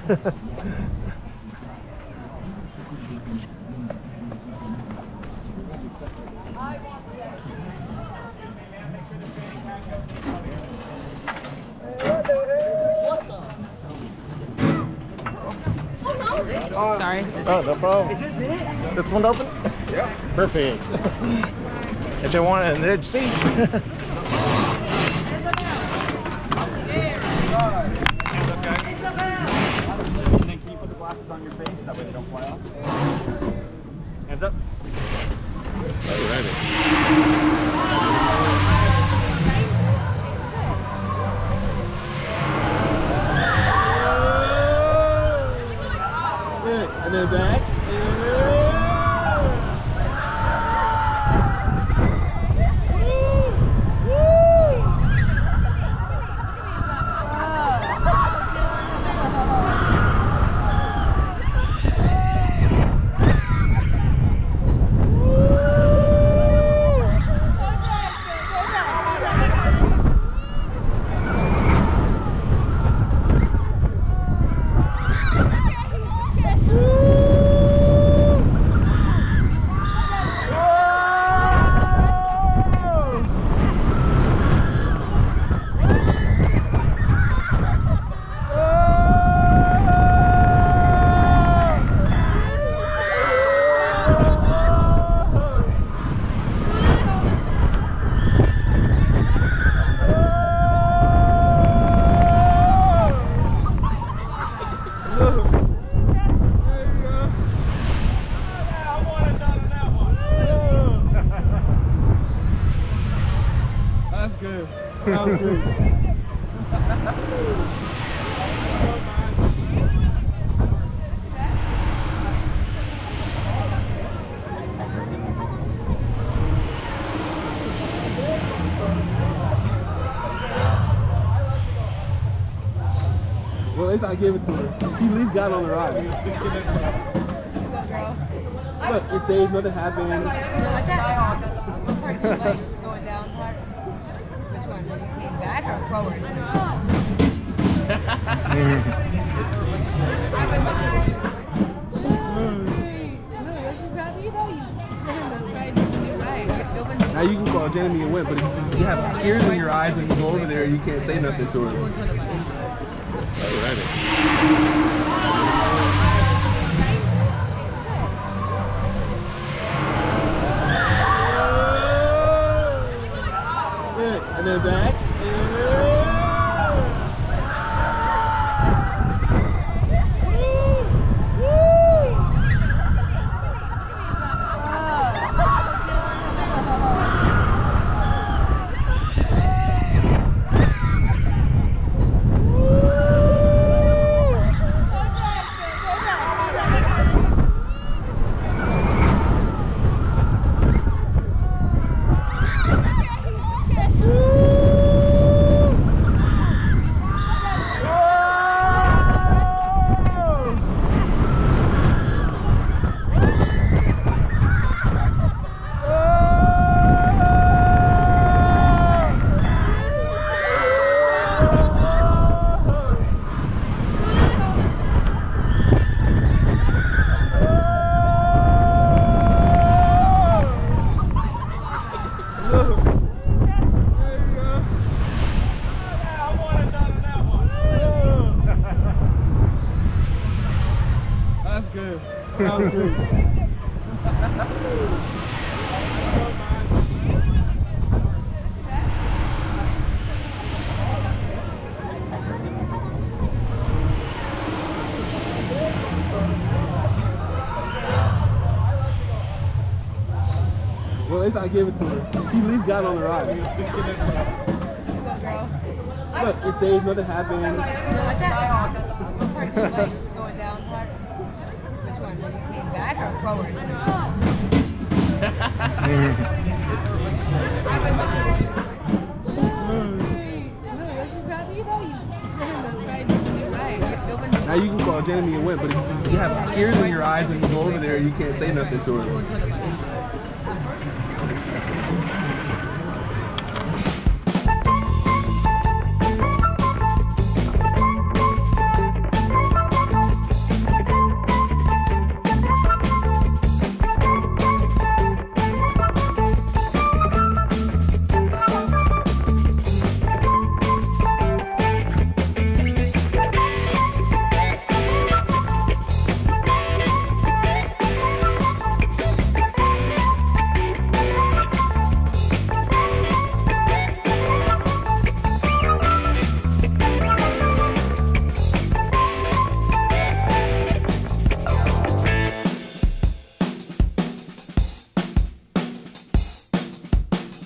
Sorry. Oh, no problem. Is this it? This one open? Yeah. Perfect. If you want an edge seat. Can you put the glasses on your face? That way they don't fly off. Hands up. Alrighty. And then back. That's good. That was great. Well, at least I gave it to her. She at least got on the ride. Look, it's safe, nothing happened. Like that? What part do you like going down part? Which one? When you came back or forward? Now you can call Jenny and win, but if you have tears in your eyes when you go over there, you can't say nothing to her. Alrighty. And then back. That's good. That was great. Well, at least I gave it to her. She at least got on the ride. Look, it's safe, nothing happened. Like that? What part do you like going down part? Which one? When you came back or forward? Now you can call Jenny and win, but if you have tears in your eyes when you go over there, you can't say nothing to her.